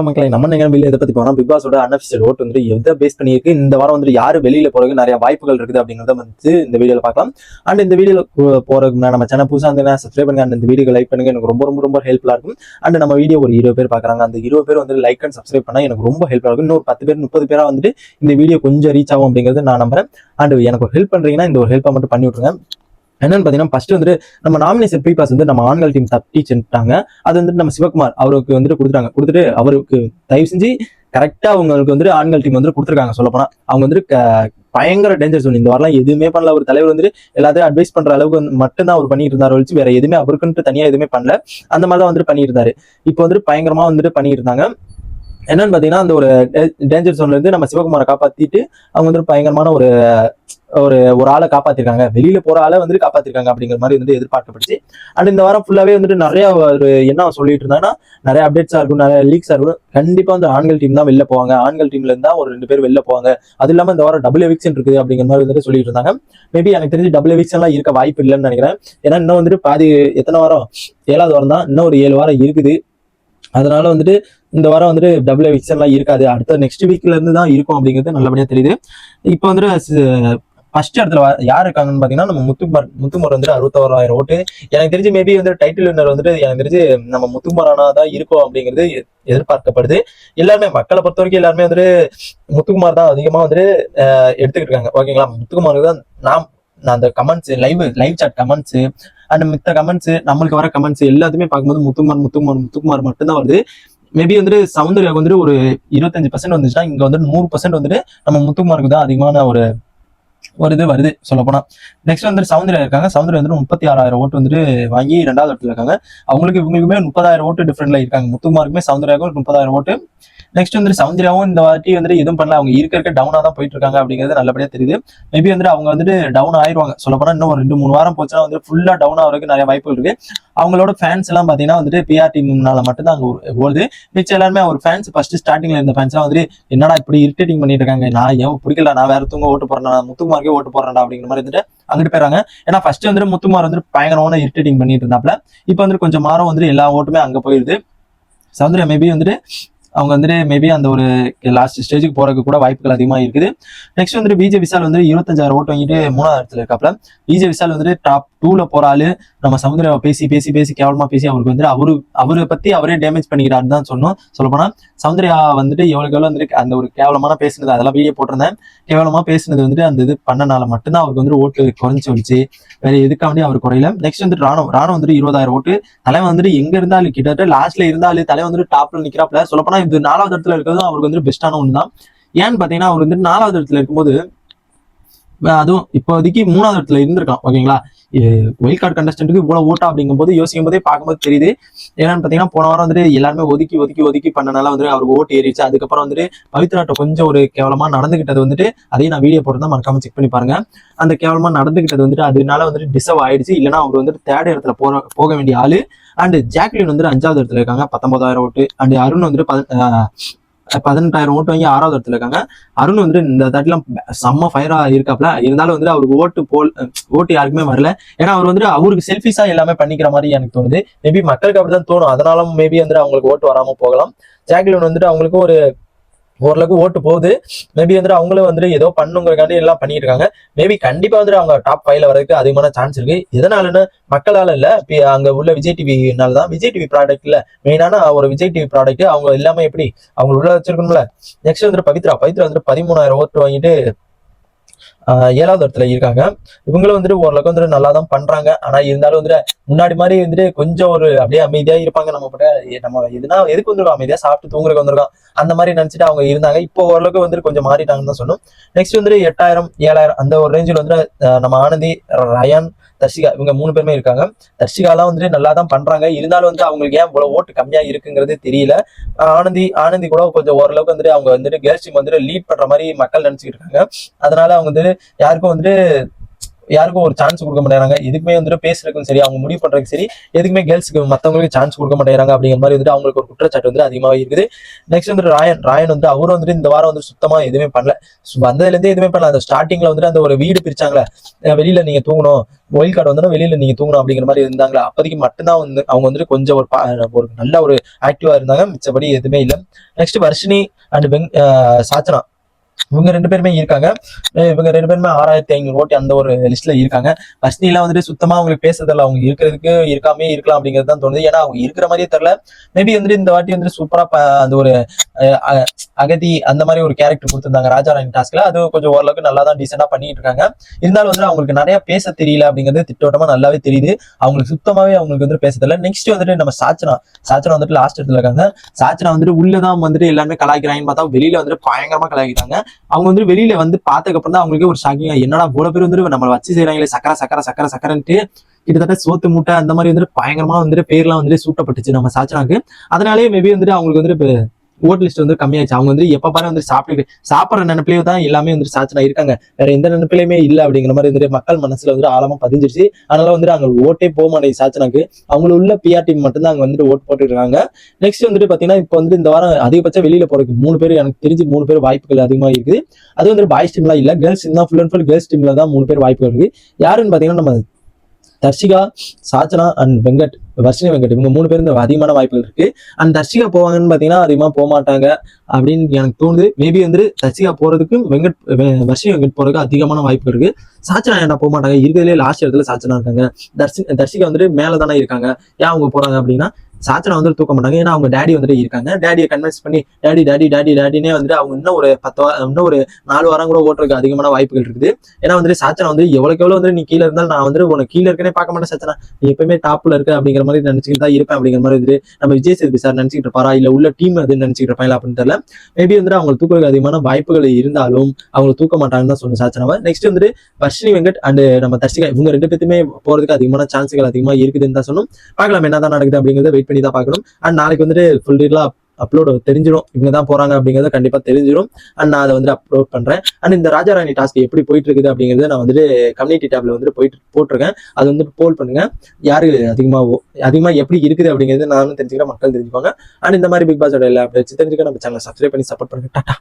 மக்களை நம்ம நிகழ்வில் இதை பத்தி போறோம். பிக் பாஸோட அன்அஃபிஷியல் ஓட் வந்து எதை பேஸ் பண்ணியிருக்கு, இந்த வாரம் வந்து யாரு வெளியில போறதுக்கு நிறைய வாய்ப்புகள் இருக்குது அப்படிங்கறத வந்து இந்த வீடியோல பார்க்கலாம். அண்ட் இந்த வீடியோல போறதுக்கு நம்ம சேனல் புதுசா இருந்தா சப்ஸ்கிரைப் பண்ணுங்க. அண்ட் இந்த வீடியோ லைக் பண்ணுங்க, எனக்கு ரொம்ப ரொம்ப ரொம்ப ஹெல்ப்ஃபுல்லா இருக்கும். அண்ட் நம்ம வீடியோ ஒரு 20 பேர் பாக்குறாங்க, அந்த 20 பேர் வந்து லைக் அண்ட் சப்ஸ்கிரைப் பண்ணா எனக்கு ரொம்ப ஹெல்ப்ஃபுல்லா இருக்கும். இன்னொரு 10 பேர் 30 பேரா வந்துட்டு இந்த வீடியோ கொஞ்சம் ரீச் ஆகும் அப்படிங்கிறது நான் நம்புறேன். அண்ட் எனக்கு ஒரு ஹெல்ப் பண்றீங்கன்னா இந்த ஒரு ஹெல்ப்பை மட்டும் பண்ணி விட்டுருங்க. என்னன்னு பாத்தீங்கன்னா, ஃபர்ஸ்ட் வந்து நம்ம நாமினேஷன் ப்ரீ பாஸ் வந்து நம்ம ஆண்கள் டீம் தட்டி செஞ்சுட்டாங்க. அது வந்து நம்ம சிவகுமார் அவருக்கு வந்து கொடுத்துட்டு அவருக்கு தயவு செஞ்சு கரெக்டா அவங்களுக்கு வந்து ஆண்கள் டீம் வந்து கொடுத்துருக்காங்க. சொல்ல போனா அவங்க வந்து பயங்கர டேஞ்சர் ஜோன். இந்த வாரம் எதுவுமே பண்ணல. ஒரு தலைவர் வந்து எல்லாத்தையும் அட்வைஸ் பண்ற அளவுக்கு மட்டும்தான் அவர் பண்ணிட்டு இருந்தாரு வச்சு வேற எதுவுமே அவருக்குன்ட்டு தனியா எதுவுமே பண்ணல. அந்த மாதிரி தான் வந்துட்டு பண்ணிட்டு இருந்தாரு. இப்போ வந்துட்டு பயங்கரமா வந்துட்டு பண்ணிட்டு இருந்தாங்க. என்னன்னு பாத்தீங்கன்னா, அந்த ஒரு டேஞ்சர் ஜோன்ல இருந்து நம்ம சிவகுமாரை காப்பாத்திட்டு அவங்க வந்து பயங்கரமான ஒரு ஒரு ஒரு ஆளை காப்பாத்திருக்காங்க. வெளியில போற ஆளை வந்து காப்பாத்திருக்காங்க அப்படிங்கிற மாதிரி வந்து எதிர்பார்க்கப்படுச்சு. அண்ட் இந்த வாரம் ஃபுல்லாவே வந்துட்டு நிறைய ஒரு என்ன சொல்லிட்டு இருந்தாங்கன்னா, நிறைய அப்டேட்ஸா இருக்கும், நிறைய லீக்ஸா இருக்கும். கண்டிப்பா வந்து ஆண்கள் டீம் தான் வெளில போவாங்க, ஆண்கள் டீம்ல இருந்தா ஒரு 2 பேர் வெளில போவாங்க. அது இல்லாம இந்த வாரம் டபுள் எவிக்ஷன் இருக்குது அப்படிங்கிற மாதிரி வந்துட்டு சொல்லிட்டு இருந்தாங்க. மேபி எனக்கு தெரிஞ்சு டபுள் எவிக்ஷன் எல்லாம் இருக்க வாய்ப்பு இல்லைன்னு நினைக்கிறேன். ஏன்னா இன்னும் வந்துட்டு பாதி எத்தனை வாரம் 7வது வாரம் தான், இன்னும் ஒரு 7 வாரம் இருக்குது. அதனால வந்துட்டு இந்த வாரம் வந்துட்டு டபுள் எவிக்ஷன் எல்லாம் இருக்காது. அடுத்த நெக்ஸ்ட் வீக்ல இருந்து தான் இருக்கும் அப்படிங்கிறது நல்லபடியா தெரியுது. இப்போ வந்துட்டு ஃபர்ஸ்ட் இடத்துல யார் இருக்காங்கன்னு பாத்தீங்கன்னா, நம்ம முத்துக்குமார் வந்துட்டு 61,000 ஓட்டு. எனக்கு தெரிஞ்சு மேபி வந்து டைட்டில் வின்னர் வந்துட்டு எனக்கு தெரிஞ்சு நம்ம முத்துக்குமாரானா தான் இருக்கும் அப்படிங்கிறது எதிர்பார்க்கப்படுது. எல்லாருமே மக்களை பொறுத்த வரைக்கும் எல்லாருமே வந்துட்டு முத்துக்குமார் தான் அதிகமா வந்துட்டு எடுத்துக்கிட்டு இருக்காங்க. ஓகேங்களா, முத்துக்குமாருக்கு தான் நான் அந்த comments live chat comments and மித்த கமெண்ட்ஸ் நம்மளுக்கு வர கமெண்ட்ஸ் எல்லாத்தையுமே பார்க்கும்போது முத்துக்குமார் மட்டும்தான் வருது. மேபி வந்துட்டு சௌந்தர்யாவுக்கு வந்துட்டு ஒரு 25% வந்துச்சுன்னா இங்க வந்து 100% வந்துட்டு நம்ம முத்துக்குமாருக்கு தான் அதிகமான ஒரு இது வருது சொல்ல போனா. நெக்ஸ்ட் வந்து சௌந்தர்யா இருக்காங்க. சௌந்தர்யா வந்து 36,000 ஓட்டு வந்துட்டு வாங்கி 2வது இடத்துல இருக்காங்க. அவங்களுக்கு இவங்களுக்குமே 30,000 ஓட்டு டிஃபரெண்ட்ல இருக்காங்க. முத்துக்குமாருக்குமே சௌந்தர்யாவுக்கும் 30,000 ஓட்டு. நெக்ஸ்ட் வந்து சௌந்தர்யாவும் இந்த வாட்டி வந்துட்டு எதுவும் பண்ணல. அவங்க இருக்க டவுனா தான் போயிட்டு இருக்காங்க அப்படிங்கிறது நல்லபடியா தெரியுது. மேபி வந்துட்டு அவங்க வந்துட்டு டவுன் ஆயிடுவாங்க. சொல்ல போனா இன்னும் ஒரு 2-3 வாரம் போச்சுன்னா வந்து ஃபுல்லா டவுன் ஆகிறதுக்கு நிறைய வாய்ப்புகள் இருக்கு. அவங்களோட ஃபேன்ஸ் எல்லாம் பாத்தீங்கன்னா வந்துட்டு பிஆர் டீம்னால மட்டும்தான் அங்க ஓடுது. மிச்சம் எல்லாருமே ஒரு ஃபேன்ஸ் ஃபர்ஸ்ட் ஸ்டார்டிங்ல இருந்த ஃபேன்ஸ் எல்லாம் வந்துட்டு என்னடா இப்படி இரிட்டேட்டிங் பண்ணிட்டு இருக்காங்க, நான் ஏன் பிடிக்கல, நான் வேற தூங்க ஓட்டு போறேன், முத்துக்குமாருக்கே ஓட்டு போறேன்டா அப்படிங்கிற மாதிரி வந்துட்டு அங்கிட்டு போயிறாங்க. ஏன்னா ஃபர்ஸ்ட் வந்துட்டு முத்துக்குமார் வந்துட்டு பயங்கரமான இரிட்டேட்டிங் பண்ணிட்டு இருந்தாப்ல. இப்போ வந்துட்டு கொஞ்சம் மாறம் வந்துட்டு எல்லா ஓட்டுமே அங்க போயிருது. சௌந்தர்யா மேபி வந்துட்டு அவங்க வந்துட்டு மேபி அந்த ஒரு லாஸ்ட் ஸ்டேஜுக்கு போறதுக்கு கூட வாய்ப்புகள் அதிகமா இருக்குது. நெக்ஸ்ட் வந்துட்டு விஜய் விஷால் வந்து 25,000 ஓட்டு வாங்கிட்டு 3வது இடத்துல இருக்காப்ல. விஜய் விஷால் வந்துட்டு டாப் 2ல போற ஆளு. நம்ம சௌந்தர்யாவை பேசி கேவலமா பேசி அவருக்கு வந்துட்டு அவரை பத்தி அவரே டேமேஜ் பண்ணிக்கிறாருன்னு தான் சொன்னோம். சொல்ல போனா சௌந்தர்யா வந்துட்டு எவ்வளவு வந்துட்டு அந்த ஒரு கேவலமான பேசுனது அதெல்லாம் வீடியோ போட்டிருந்தேன். கேவலமா பேசுனது வந்துட்டு அந்த இது பண்ணனால மட்டும்தான் அவருக்கு வந்து ஓட்டு குறைஞ்சு வந்துச்சு. வேற எதுக்காண்டி அவர் குறையில. நெக்ஸ்ட் வந்துட்டு ராணுவம் வந்துட்டு 20,000 ஓட்டு. தலைவன் வந்துட்டு எங்க இருந்தாலும் கிட்டத்தட்ட லாஸ்ட்ல இருந்தாலும் தலைவன் வந்துட்டு டாப்ல நிக்கிறாப்ல. சொல்லப்போனா இது 4வது இடத்துல இருக்கிறது அவருக்கு வந்து பெஸ்டான ஒண்ணுதான். ஏன்னு பாத்தீங்கன்னா அவர் வந்துட்டு 4வது இடத்துல இருக்கும்போது அதுவும் இப்போதைக்கு 3வது இடத்துல இருந்திருக்கான். ஓகேங்களா, ஒயில்ட் கார்டு கண்டஸ்டன்ட்டுக்கு இவ்வளவு ஓட்டா அப்படிங்கும் போது யோசிக்கும் போதே பார்க்கும்போது தெரியுது. என்னன்னு பாத்தீங்கன்னா போன வாரம் வந்துட்டு எல்லாருமே ஒதுக்கி பண்ணனால வந்துட்டு அவருக்கு ஓட்டு ஏறிச்சு. அதுக்கப்புறம் வந்துட்டு பவித்ராட்ட கொஞ்சம் ஒரு கேவலமா நடந்துகிட்டது வந்துட்டு அதையும் நான் வீடியோ போட்டு தான் மறக்காம செக் பண்ணி பாருங்க. அந்த கேவலமா நடந்துகிட்டது வந்துட்டு அதனால வந்துட்டு டிசர்வ் ஆயிடுச்சு. இல்லைன்னா அவர் வந்துட்டு 3rd இடத்துல போக வேண்டிய ஆளு. அண்ட் ஜாக்லின் வந்துட்டு 5வது இடத்துல இருக்காங்க, 19,000 ஓட்டு. அண்ட் அருண் வந்துட்டு 18,000 ஓட்டு வாங்கி 6வது இடத்துல இருக்காங்க. அருண் வந்துட்டு இந்த தாட்டிலாம் செம்ம ஃபயரா இருக்காப்ல. இருந்தாலும் வந்துட்டு அவருக்கு ஓட்டு யாருக்குமே வரல. ஏன்னா அவர் வந்துட்டு அவருக்கு செல்ஃபிஷா எல்லாமே பண்ணிக்கிற மாதிரி எனக்கு தோணுது. மேபி மக்களுக்கு அப்படிதான் தோணும். அதனால மேபி வந்துட்டு அவங்களுக்கு ஓட்டு வராம போகலாம். ஜாக்லின் வந்துட்டு அவங்களுக்கு ஓரளவுக்கு ஓட்டு போகுது. மேபி வந்துட்டு அவங்களும் வந்துட்டு ஏதோ பண்ணுங்கிறக்காண்டி எல்லாம் பண்ணிட்டு இருக்காங்க. மேபி கண்டிப்பா வந்துட்டு அவங்க டாப் 5ல வரதுக்கு அதிகமான சான்ஸ் இருக்கு. எதனாலன்னு மக்களால இல்ல, அங்க உள்ள விஜய் டிவினாலதான். விஜய் டிவி ப்ராடக்ட் இல்ல, மெயினான ஒரு விஜய் டிவி ப்ராடக்ட் அவங்க எல்லாமே எப்படி அவங்க உள்ள வச்சிருக்கணும்ல. நெக்ஸ்ட் வந்துட்டு பவித்ரா வந்துட்டு 13,000 ஓட்டு வாங்கிட்டு 7வது இடத்துல இருக்காங்க. இவங்களும் வந்துட்டு ஓரளவுக்கு வந்துட்டு நல்லா தான் பண்றாங்க. ஆனா இருந்தாலும் வந்துட்டு முன்னாடி மாதிரி வந்துட்டு கொஞ்சம் ஒரு அப்படியே அமைதியா இருப்பாங்க. நம்ம எதுக்கு வந்துருக்கோம், அமைதியா சாப்பிட்டு தூங்குறதுக்கு வந்திருக்கோம் அந்த மாதிரி நினைச்சிட்டு அவங்க இருந்தாங்க. இப்போ ஓரளவுக்கு வந்துட்டு கொஞ்சம் மாறிட்டாங்கன்னு தான் சொன்னோம். நெக்ஸ்ட் வந்துட்டு 8,000 7,000 அந்த ஒரு ரேஞ்சில் வந்துட்டு நம்ம ஆனந்தி, ரயான், தர்ஷிகா இவங்க 3 பேருமே இருக்காங்க. தர்ஷிகாலாம் வந்துட்டு நல்லா தான் பண்றாங்க. இருந்தாலும் வந்து அவங்களுக்கு ஏன் இவ்வளவு ஓட்டு கம்மியா இருக்குங்கிறது தெரியல. ஆனந்தி கூட கொஞ்சம் ஓரளவுக்கு வந்துட்டு அவங்க வந்துட்டு கேர்ள்ஸ் டீம் வந்துட்டு லீட் பண்ற மாதிரி மக்கள் நினைச்சுக்கிட்டு இருக்காங்க. அதனால அவங்க வந்துட்டு யாருக்கும் வந்துட்டு யாருக்கும் ஒரு சான்ஸ் கொடுக்க மாட்டேறாங்க, எதுக்குமே வந்துட்டு பேசுறதுக்கும் சரி, அவங்க முடிவு பண்றதுக்கு சரி, எதுக்குமே கேர்ள்ஸுக்கு மத்தவங்களுக்கு சான்ஸ் கொடுக்க மாட்டேறாங்க அப்படிங்கிற மாதிரி வந்துட்டு அவங்களுக்கு ஒரு குற்றச்சாட்டு வந்து அதிகமாக இருக்குது. நெக்ஸ்ட் வந்துட்டு ராயன் வந்து அவரும் வந்துட்டு இந்த வாரம் வந்து சுத்தமா எதுவுமே பண்ணல. வந்ததுல இருந்தே எதுவுமே பண்ணல. அந்த ஸ்டார்டிங்ல வந்துட்டு அந்த ஒரு வீடு பிரிச்சாங்களே, வெளியில நீங்க தூங்கணும், ஒயில் கார்டு வந்தோம்னா வெளியில நீங்க தூங்கணும் அப்படிங்கிற மாதிரி இருந்தாங்களா, அப்போதைக்கு மட்டும்தான் வந்து அவங்க வந்துட்டு கொஞ்சம் ஒரு நல்ல ஒரு ஆக்டிவா இருந்தாங்க. மிச்சபடி எதுவுமே இல்லை. நெக்ஸ்ட் வர்ஷினி அண்ட் சாச்சனா, இவங்க 2 பேருமே இருக்காங்க. இவங்க 2 பேருமே 6500 ஓட்டு அந்த ஒரு லிஸ்ட்ல இருக்காங்க. வர்ஷினிலாம் வந்துட்டு சுத்தமா அவங்களுக்கு பேசுறதில்ல. அவங்க இருக்கிறதுக்கு இருக்காமே இருக்கலாம் அப்படிங்கிறது தான் தோணுது. ஏன்னா அவங்க இருக்கிற மாதிரியே தெரியல. மேபி வந்துட்டு இந்த வாட்டி வந்துட்டு சூப்பரா அந்த ஒரு அகதி அந்த மாதிரி ஒரு கேரக்டர் கொடுத்திருந்தாங்க ராஜா ராணி டாஸ்க்ல. அது கொஞ்சம் ஓரளவுக்கு நல்லா தான் டீசெண்டா பண்ணிட்டு இருக்காங்க. இருந்தாலும் வந்து அவங்களுக்கு நிறைய பேச தெரியல அப்படிங்கிறது திட்டவட்டமா நல்லாவே தெரியுது. அவங்களுக்கு சுத்தமாவே அவங்களுக்கு வந்து பேச தெரியல. நெக்ஸ்ட் வந்துட்டு நம்ம சாச்சனா வந்துட்டு லாஸ்ட் இடத்துல இருக்காங்க. சாச்சனா வந்துட்டு உள்ளதான் வந்துட்டு எல்லாருமே கலாய்க்கிறாங்கன்னு பார்த்தா வெளியில வந்துட்டு பயங்கரமா கலாய்க்கிறாங்க. அவங்க வந்து வெளியில வந்து பார்த்ததுக்கு அப்புறம் தான் அவங்களுக்கு ஒரு ஷாக்கிங்கா, என்னடா இவ்வளவு பேர் வந்து நம்ம வச்சு செய்யறாங்களே, சக்கரன்ட்டு கிட்டத்தட்ட சோத்து மூட்டை அந்த மாதிரி வந்துட்டு பயங்கரமா வந்துட்டு பேர்லாம் வந்துட்டு சூட்டப்பட்டுச்சு நம்ம சாச்சனாக்கு. அதனாலேயே மேபி வந்துட்டு அவங்களுக்கு வந்துட்டு ஓட் லிஸ்ட் வந்து கம்மியாச்சு. அவங்க வந்து எப்ப பாரு வந்து சாப்பிடுற நினைப்பிலேயே தான் எல்லாமே வந்துட்டு சாச்சனா இருக்காங்க. வேற எந்த நினைப்பிலையுமே இல்லை அப்படிங்கிற மாதிரி வந்துட்டு மக்கள் மனசுல வந்துட்டு ஆழமா பதிஞ்சிருச்சு. அதனால வந்துட்டு அங்க ஓட்டே போக மாட்டேங்குது சாச்சனாக்கு. அவங்களுக்கு உள்ள பிஆர் டீம் மட்டும் தான் அங்க வந்துட்டு ஓட் போட்டு இருக்காங்க. நெக்ஸ்ட் வந்துட்டு பாத்தீங்கன்னா இப்போ வந்து இந்த வாரம் அதிகபட்சம் வெளியில போறதுக்கு 3 பேர், எனக்கு தெரிஞ்சு 3 பேர் வாய்ப்புகள் அதிகமா இருக்குது. அது வந்து பாய்ஸ் டீம்லாம் இல்ல, கேர்ள்ஸ் டீம் தான். ஃபுல் அண்ட் ஃபுல் கேர்ள்ஸ் டீம்ல தான் 3 பேர் வாய்ப்புகள் இருக்கு. யாருன்னு பாத்தீங்கன்னா நம்ம தர்ஷிகா, சாச்சனா அண்ட் வர்ஷினி வெங்கட், இவங்க 3 பேரும் அதிகமான வாய்ப்புகள் இருக்கு. அண்ட் தர்ஷிகா போவாங்கன்னு பாத்தீங்கன்னா அதிகமா போக மாட்டாங்க அப்படின்னு எனக்கு தோணுது. மேபி வந்து தர்ஷிகா போறதுக்கு வர்ஷினி வெங்கட் போறதுக்கு அதிகமான வாய்ப்பு இருக்கு. சாச்சனா ஏன்னா போக மாட்டாங்க, இருக்கிறதுலே லாஸ்ட் இடத்துல சாச்சனா இருக்காங்க. தர்ஷிகா வந்துட்டு மேலதானே இருக்காங்க. ஏன் அவங்க போறாங்க அப்படின்னா சாச்சனா வந்து தூக்க மாட்டாங்க. ஏன்னா அவங்க டேடி வந்துட்டு இருக்காங்க. டேடியை கன்வின்ஸ் பண்ணி டேடினே வந்துட்டு அவங்க இன்னும் ஒரு 10 இன்னும் ஒரு 4 வாரம் கூட ஓட்டுறதுக்கு அதிகமான வாய்ப்புகள் இருக்குது. ஏன்னா வந்து சாச்சனா வந்து எவ்வளவுக்கு எவ்வளவு வந்து நீ கீழே இருந்தாலும் நான் வந்து உனக்கு கீழே இருக்கனே பார்க்க மாட்டேன் சாச்சனா, நீ எப்பவுமே டாப்ல இருக்க அப்படிங்கிற மாதிரி நினைச்சுக்கிட்டு தான் இருப்பேன் அப்படிங்கிற மாதிரி வந்துட்டு நம்ம விஜய் சேதுபதி சார் நினைச்சிட்டு இருப்பாரா, இல்ல உள்ள டீம் அது நினைச்சிட்டு இருப்பாங்களா அப்படின்னு தெரியல. மேபி வந்துட்டு அவங்க தூக்குறதுக்கு அதிகமான வாய்ப்புகள் இருந்தாலும் அவங்க தூக்க மாட்டாங்கன்னு தான் சொல்லணும் சாச்சனாவை. நெக்ஸ்ட் வந்துட்டு வர்ஷினி வெங்கட் அண்ட் நம்ம தர்ஷிகா, இவங்க 2 பேருமே போறதுக்கு அதிகமான சான்ஸ்கள் அதிகமா இருக்குதுன்னு தான் சொல்லணும். பார்க்கலாம் என்னதான் நடக்குது அப்படிங்கிறத வெயிட் பண்ணி தான் பார்க்கணும். அண்ட் நாளைக்கு வந்துட்டு ஃபுல் டீலா அப்லோட் தெரிஞ்சிடும், இவங்க தான் போறாங்க அப்படிங்கறத கண்டிப்பா தெரிஞ்சிடும். அண்ட் நான் அதை வந்து அப்லோட் பண்றேன். அண்ட் இந்த ராஜா ராணி டாஸ்க் எப்படி போயிட்டு இருக்குது அப்படிங்கறத நான் வந்துட்டு கம்யூனிட்டி டேப்ல வந்துட்டு போட்டிருக்கேன். அது வந்து போல் பண்ணுங்க, யாரு அதிகமா எப்படி இருக்குது அப்படிங்கிறது நானும் தெரிஞ்சுக்கிறேன், மக்கள் தெரிஞ்சுப்பாங்க. அண்ட் இந்த மாதிரி பிக் பாஸோட எல்லா அப்டேட்ஸ் தெரிஞ்சுக்க நம்ம சேனல் சப்ஸ்கிரைப் பண்ணி சப்போர்ட் பண்ணுங்க. டாடா.